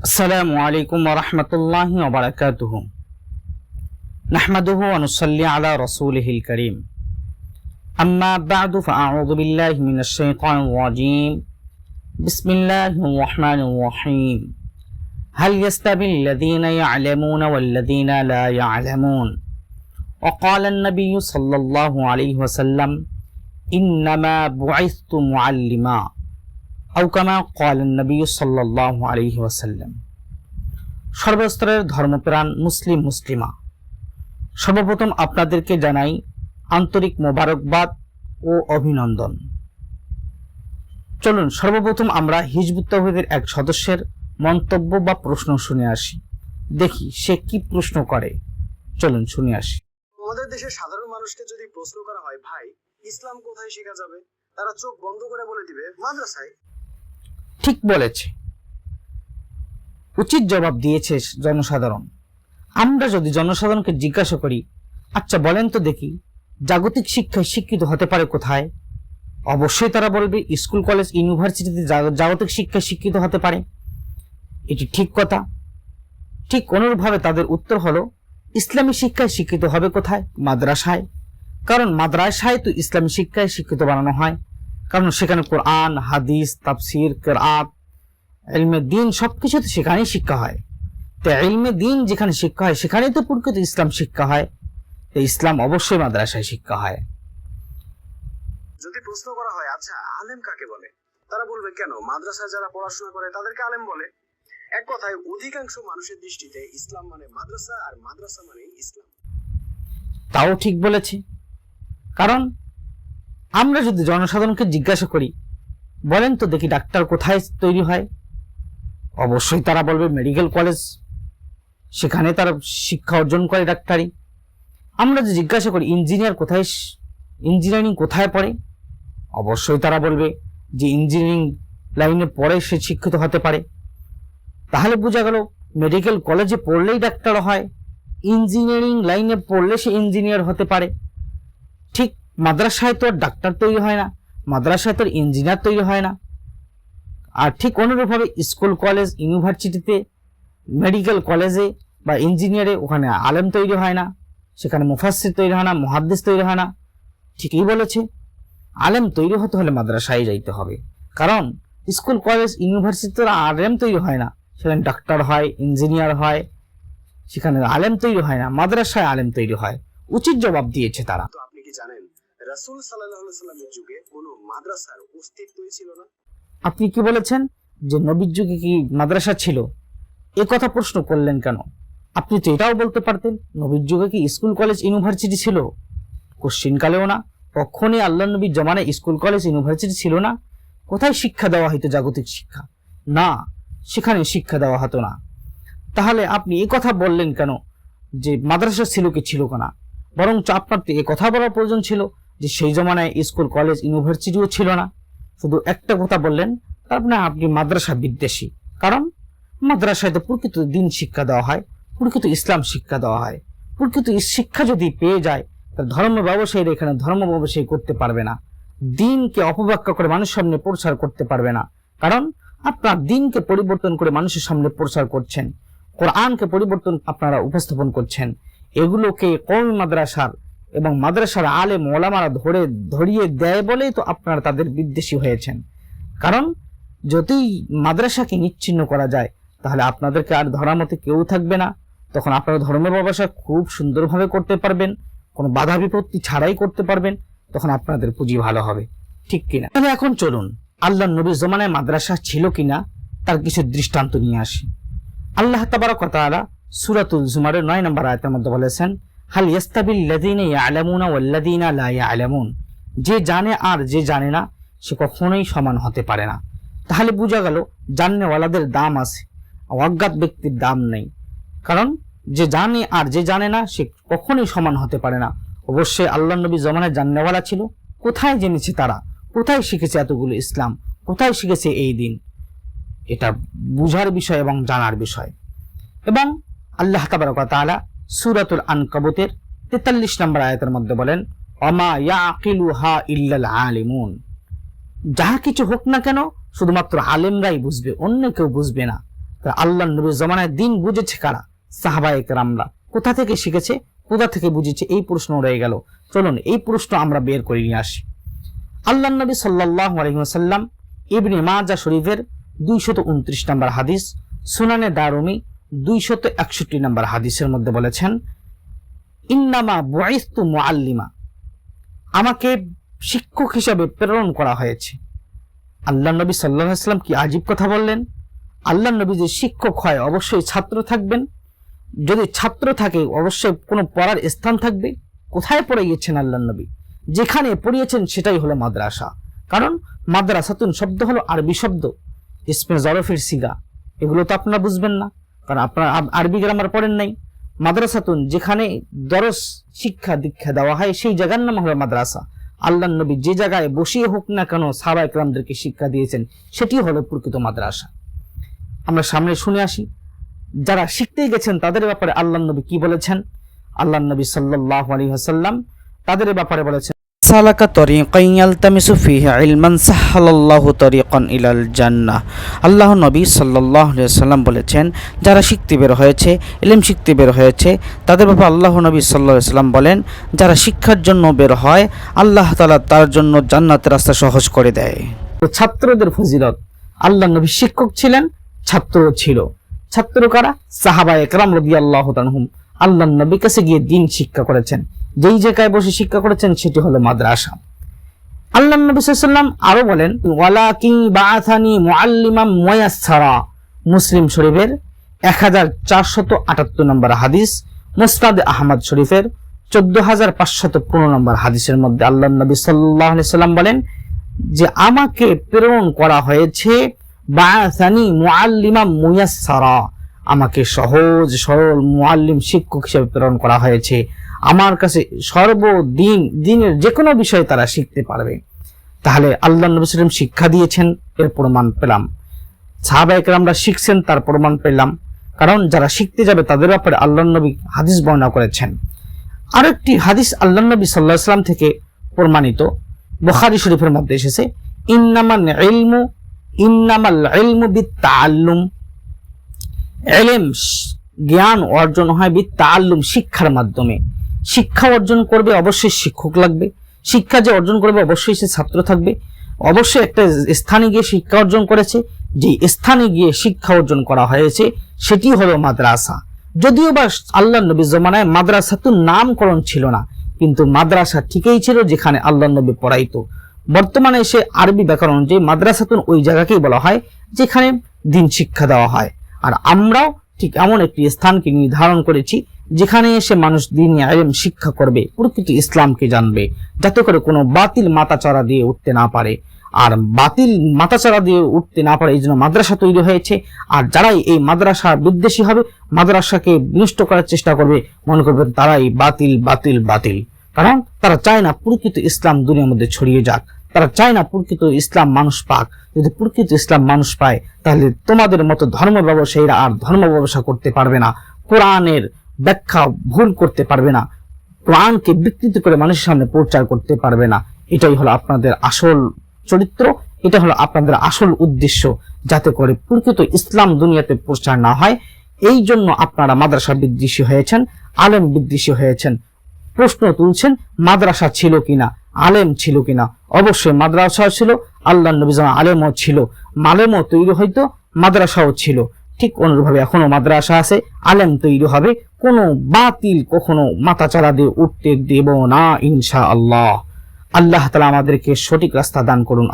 السلام عليكم ورحمة الله وبركاته نحمده ونصلي على رسوله الكريم أما بعد فأعوذ بالله من الشيطان الرجيم بسم الله الرحمن الرحيم هل يستوي الذين يعلمون والذين لا يعلمون وقال النبي صلى الله عليه وسلم إنما بعثت معلما আও কামা ক্বালান নবী সাল্লাল্লাহু আলাইহি ওয়াসাল্লাম। সর্বস্তরের ধর্মপ্রাণ মুসলিম মুসলিমা, সর্বপ্রথম আপনাদেরকে জানাই আন্তরিক মোবারকবাদ ও অভিনন্দন। চলুন সর্বপ্রথম আমরা হিজবুত তাওহীদের এক সদস্যের মন্তব্য বা প্রশ্ন শুনে আসি, দেখি সে কি প্রশ্ন করে। চলুন শুনে আসি। আমাদের দেশের সাধারণ মানুষকে যদি প্রশ্ন করা হয়, ভাই ইসলাম কোথায় শেখা যাবে, তারা চোখ বন্ধ করে বলে দিবে মাদ্রাসায়। ঠিক বলেছে, উচিত জবাব দিয়েছে জনসাধারণ। আমরা যদি জনসাধারণকে জিজ্ঞাসা করি, আচ্ছা বলেন তো দেখি জাগতিক শিক্ষায় শিক্ষিত হতে পারে কোথায়, অবশ্যই তারা বলবে স্কুল কলেজ ইউনিভার্সিটিতে জাগতিক শিক্ষায় শিক্ষিত হতে পারে। এটি ঠিক কথা। ঠিক অনুরূপভাবে তাদের উত্তর হলো ইসলামী শিক্ষায় শিক্ষিত হবে কোথায়, মাদ্রাসায়। কারণ মাদ্রাসায় তো ইসলামী শিক্ষায় শিক্ষিত বানানো হয়, কারণ সেখানে কোরআন, হাদিস, তাফসির, কিরাত, ইলমে দ্বীন সবকিছু তো সেখানেই শিক্ষা হয়। তো ইলমে দ্বীন যেখানে শিক্ষা হয় সেখানেই তো প্রকৃত ইসলাম শিক্ষা হয়। তো ইসলাম অবশ্যই মাদ্রাসায় শিক্ষা হয়। যদি প্রশ্ন করা হয়, আচ্ছা আলেম কাকে বলে, তারা বলবে কেন মাদ্রাসায় যারা পড়াশোনা করে তাদেরকে আলেম বলে। এক কথায় অধিকাংশ মানুষের দৃষ্টিতে ইসলাম মানে মাদ্রাসা, আর মাদ্রাসা মানে ইসলাম। তাও ঠিক বলেছে। কারণ আমরা যদি জনসাধারণকে জিজ্ঞাসা করি, বলেন তো দেখি ডাক্তার কোথায় তৈরি হয়, অবশ্যই তারা বলবে মেডিকেল কলেজ, সেখানে তারা শিক্ষা অর্জন করে ডাক্তারি। আমরা যদি জিজ্ঞাসা করি ইঞ্জিনিয়ারিং কোথায় পড়ে, অবশ্যই তারা বলবে যে ইঞ্জিনিয়ারিং লাইনে পড়ে সে শিক্ষিত হতে পারে। তাহলে বোঝা গেল মেডিকেল কলেজে পড়লেই ডাক্তার হয়, ইঞ্জিনিয়ারিং লাইনে পড়লে সে ইঞ্জিনিয়ার হতে পারে। ঠিক মাদ্রাসায় তো আর ডাক্তার তৈরি হয় না, মাদ্রাসায় তো আর ইঞ্জিনিয়ার তৈরি হয় না। আর ঠিক অনুরূপভাবে স্কুল কলেজ ইউনিভার্সিটিতে, মেডিকেল কলেজে বা ইঞ্জিনিয়ারে ওখানে আলেম তৈরি হয় না, সেখানে মুফাসসির তৈরি হয় না, মুহাদ্দিস তৈরি হয় না। ঠিকই বলেছে, আলেম তৈরি হতে হলে মাদ্রাসায় যাইতে হবে। কারণ স্কুল কলেজ ইউনিভার্সিটিতে আলেম তৈরি হয় না, সেখানে ডাক্তার হয়, ইঞ্জিনিয়ার হয়, সেখানে আলেম তৈরি হয় না, মাদ্রাসায় আলেম তৈরি হয়। উচিত জবাব দিয়েছে তারা। তো আপনি কি জানেন রাসূল সাল্লাল্লাহু আলাইহি ওয়াসাল্লামের যুগে কোনো মাদ্রাসার অস্তিত্বই ছিল না? আপনি কি বলেছেন যে নবীর যুগে কি মাদ্রাসা ছিল? এ কথা প্রশ্ন করলেন কেন? আপনি তো এটাও বলতে পারতেন নবীর যুগে কি স্কুল কলেজ ইউনিভার্সিটি ছিল? কোশ্চিনকালেও না, কখনই আল্লাহ নবীর জমানায় স্কুল কলেজ ইউনিভার্সিটি ছিল না। কোথায় শিক্ষা দেওয়া হতো জাগতিক শিক্ষা? না, সেখানে শিক্ষা দেওয়া হতো না। তাহলে আপনি এ কথা বললেন কেন যে মাদ্রাসা ছিল কি ছিল না? বরঞ্চ আপনার তো এ কথা বলার প্রয়োজন ছিল যে সেই জমানায় স্কুল কলেজ ইউনিভার্সিটিও ছিল না। শুধু একটা কথা বললেন, তারপরে আপনি মাদ্রাসা বিদ্বেষী। কারণ মাদ্রাসায় তো প্রকৃত দিন শিক্ষা দেওয়া হয়, প্রকৃত ইসলাম শিক্ষা দেওয়া হয়। প্রকৃত শিক্ষা যদি পেয়ে যায়, তাহলে ধর্ম ব্যবসায়ীরা এখানে ধর্ম ব্যবসায়ী করতে পারবে না, দিনকে অপব্যাখ্যা করে মানুষের সামনে প্রচার করতে পারবে না। কারণ আপনার দিনকে পরিবর্তন করে মানুষের সামনে প্রচার করছেন, কোরআনকে পরিবর্তন আপনারা উপস্থাপন করছেন। এগুলোকে কওমি মাদ্রাসার এবং মাদ্রাসার আলেম ওলামারা ধরিয়ে দেয় বলেই তো আপনারা তাদের বিদ্বেষী হয়েছেন। কারণ যদি মাদ্রাসাকে নিচ্ছিন্ন করা যায়, তাহলে আপনাদেরকে আর ধরার মতো কেউ থাকবে না। তখন আপনারা ধর্মের ব্যবসা খুব সুন্দরভাবে করতে পারবেন, কোনো বাধা বিপত্তি ছাড়াই করতে পারবেন। তখন আপনাদের পুঁজি ভালো হবে, ঠিক কিনা? তাহলে এখন চলুন আল্লাহ নবীর জমানায় মাদ্রাসা ছিল কিনা তার কিছু দৃষ্টান্ত নিয়ে আসি। আল্লাহ তাবারক ওয়া তাআলা সূরাতুল জুমারের 9 নম্বর আয়াতের মধ্যে বলেছেন, হাল ইয়াস্তাবিল লাযীনা ইয়ালামুনা ওয়াল লাযীনা লা ইয়ালামুন, যে জানে আর যে জানে না সে কখনোই সমান হতে পারে না। তাহলে বোঝা গেল জানেওয়ালাদের দাম আছে, অজ্ঞাত ব্যক্তির দাম নেই। কারণ যে জানে আর যে জানে না সে কখনোই সমান হতে পারে না। অবশ্যই আল্লাহ নবী জমানায় জানেওয়ালা ছিল। কোথায় জেনেছে তারা? কোথায় শিখেছে এতগুলো ইসলাম? কোথায় শিখেছে এই দিন? এটা বুঝার বিষয় এবং জানার বিষয়। এবং আল্লাহ তাবারক ওয়া তাআলা সূরাতুল আনকাবুতের 43 নম্বর আয়াতের মধ্যে বলেন, ওমা ইয়াকিলুহা ইল্লাল আলিমুন, যাহা কিছু হোক না কেন শুধুমাত্র আলেমরাই বুঝবে, অন্য কেউ বুঝবে না। তা আল্লাহ নবীর জমানায় দিন বুঝেছে কারা? সাহাবায়ে কেরামরা। কোথা থেকে শিখেছে, কোথা থেকে বুঝেছে, এই প্রশ্ন রয়ে গেল। চলুন এই প্রশ্ন আমরা বের করে নিয়ে আসি। আল্লাহ নবী সাল্লাল্লাহু আলাইহি ওয়াসাল্লাম ইবনে মাজাহ শরীফের 229 নম্বর হাদিস, সুনানে দারুমি 261 নম্বর হাদিসের মধ্যে বলেছেন, ইন্নামা বুইসতু মুআল্লিমা, আমাকে শিক্ষক হিসাবে প্রেরণ করা হয়েছে। আল্লাহ নবী সাল্লাল্লাহু আলাইহি ওয়াসাল্লাম কি আজীব কথা বললেন! আল্লাহ নবী যে শিক্ষক হয় অবশ্যই ছাত্র থাকবেন, যদি ছাত্র থাকে অবশ্যই কোনো পড়ার স্থান থাকবে। কোথায় পড়িয়েছেন আল্লাহ নবী? যেখানে পড়িয়েছেন সেটাই হলো মাদ্রাসা। কারণ মাদ্রাসাতুন শব্দ হলো আরবি শব্দ, ইসমে জরফের সিগা। এগুলো তো আপনারা বুঝবেন না, কারণ আপনারা আরবি গ্রামার পড়েন নাই। মাদ্রাসাতুন যেখানে দরস শিক্ষা দীক্ষা দেওয়া হয় সেই জায়গার নাম হলো মাদ্রাসা। আল্লাহ নবী যে জায়গায় বসিয়ে হোক না কেন সাহাবায়ে কেরামদেরকে শিক্ষা দিয়েছেন সেটি হলো প্রকৃত মাদ্রাসা। আমরা সামনে শুনে আসি যারা শিখতে গেছেন তাদের ব্যাপারে আল্লাহ নবী কি বলেছেন। আল্লাহ নবী সাল্লাল্লাহু আলাইহি ওয়াসাল্লাম তাদের ব্যাপারে বলেছেন, সালাকা তরিকান ইয়ালতামিসু ফিহি ইলমান সাহালাল্লাহু তরিকান ইলাল জান্নাহ। আল্লাহ নবী সাল্লাল্লাহু আলাইহি ওয়াসাল্লাম বলেছেন, যারা শিখতে বের হয়েছে, ইলম শিখতে বের হয়েছে, তাদের ব্যাপারে আল্লাহ নবী সাল্লাল্লাহু আলাইহি ওয়াসাল্লাম বলেন, যারা শিক্ষার জন্য বের হয় আল্লাহ তাআলা তার জন্য জান্নাতের রাস্তা সহজ করে দেয়। ছাত্রদের ফজিলত, আল্লাহ নবী শিক্ষক ছিলেন, ছাত্র ছিল। ছাত্র কারা? সাহাবায়ে কেরাম রাদিয়াল্লাহু তাআলাহুম আল্লাহ নবীর কাছে গিয়ে দ্বীন শিক্ষা করেছেন। যেই জায়গায় বসে শিক্ষা করেছেন সেটি হলো মাদ্রাসা। আল্লাহ নবী সাল্লাল্লাহু আলাইহি ওয়াসাল্লাম আরো বলেন, ওয়ালাকিন বাআসানি মুআল্লিমান মুয়াসসারা। মুসলিম শরীফের 1478 নম্বর হাদিস, মুসনাদ আহমদ শরীফের 14515 নম্বর হাদিসের মধ্যে আল্লাহ নবী সাল্লাল্লাহু আলাইহি ওয়াসাল্লাম বলেন যে আমাকে প্রেরণ করা হয়েছে বাআসানি মুআল্লিমান মুয়াসসারা, আমাকে সহজ সরল মুআল্লিম শিক্ষক হিসেবে প্রেরণ করা হয়েছে। আমার কাছে সর্বদিন দিনের যে কোনো বিষয় তারা শিখতে পারবে। তাহলে আল্লাহ নবী সাল্লাল্লাহু আলাইহি ওয়াসাল্লাম শিক্ষা দিয়েছেন, এর প্রমাণ পেলাম। সাহাবায়ে কেরামরা শিখছেন, তার প্রমাণ পেলাম। কারণ যারা শিখতে যাবে তাদের ব্যাপারে আল্লাহ নবী হাদিস বর্ণনা করেছেন। আরেকটি হাদিস আল্লাহ নবী সাল্লাল্লাহু আলাইহি ওয়াসাল্লাম থেকে প্রমাণিত, বুখারী শরীফের মধ্যে এসেছে, ইন্নামাল ইলমু বিত্তাআল্লুম। ইলম জ্ঞান অর্জন হয় বিত্তাআল্লুম শিক্ষার মাধ্যমে। শিক্ষা অর্জন করবে অবশ্যই শিক্ষক লাগবে, শিক্ষা যে অর্জন করবে অবশ্যই সে ছাত্র থাকবে। অবশ্যই একটা স্থানে গিয়ে শিক্ষা অর্জন করেছে, যে স্থানে গিয়ে শিক্ষা অর্জন করা হয়েছে সেটি হলো মাদ্রাসা। যদিও বা আল্লাহ নবীর জমানায় মাদ্রাসাতুন নামকরণ ছিল না, কিন্তু মাদ্রাসা ঠিকই ছিল যেখানে আল্লাহ নবী পড়াইতো। বর্তমানে এসে আরবি ব্যাকরণ যে মাদ্রাসাতুন ওই জায়গাকেই বলা হয় যেখানে দিন শিক্ষা দেওয়া হয়। আর আমরাও ঠিক এমন একটি স্থানকে নির্ধারণ করেছি যেখানে এসে মানুষ দ্বীনি ইলম শিক্ষা করবে, প্রকৃত ইসলামকে জানবে, যাতে করে কোনো বাতিল মাথাচাড়া দিয়ে উঠতে না পারে। আর বাতিল মাথাচাড়া দিয়ে উঠতে না পারে এই জন্য মাদ্রাসা তৈরি হয়েছে। আর যারাই এই মাদ্রাসা বিদ্বেষী হবে, মাদ্রাসাকে বিনষ্ট করার চেষ্টা করবে, মনে করবেন তারাই বাতিল বাতিল বাতিল। কারণ তারা চায় না প্রকৃত ইসলাম দুনিয়ার মধ্যে ছড়িয়ে যাক, তারা চায় না প্রকৃত ইসলাম মানুষ পাক। যদি প্রকৃত ইসলাম মানুষ পায় তাহলে তোমাদের মতো ধর্ম ব্যবসায়ীরা আর ধর্ম ব্যবসা করতে পারবে না, কোরআনের ব্যাখ্যা ভুল করতে পারবে না, কোরআনকে বিকৃত করে মানুষের সামনে প্রচার করতে পারবে না। এটাই হলো আপনাদের আসল চরিত্র, এটা হলো আপনাদের আসল উদ্দেশ্য, যাতে করে প্রকৃত ইসলাম দুনিয়াতে প্রচার না হয়। এই জন্য আপনারা মাদ্রাসা বিদ্বেষী হয়েছেন, আলেম বিদ্বেষী হয়েছেন। প্রশ্ন তুলছেন মাদ্রাসা ছিল কিনা, আলেম ছিল কিনা। অবশ্যই মাদ্রাসা ছিল, আল্লাহ নবী আলেমও ছিল, আলেমও তৈরি হয়তো, মাদ্রাসাও ছিল। ঠিক অনুরূপভাবে এখনো মাদ্রাসা আছে, আলেম তৈরি হবে। কোনো বাতিল কখনো মাথাচাড়া দিয়ে উঠতে দেব না ইনশাআল্লাহ। আল্লাহ তাআলা আমাদেরকে সঠিক রাস্তা দান করুন।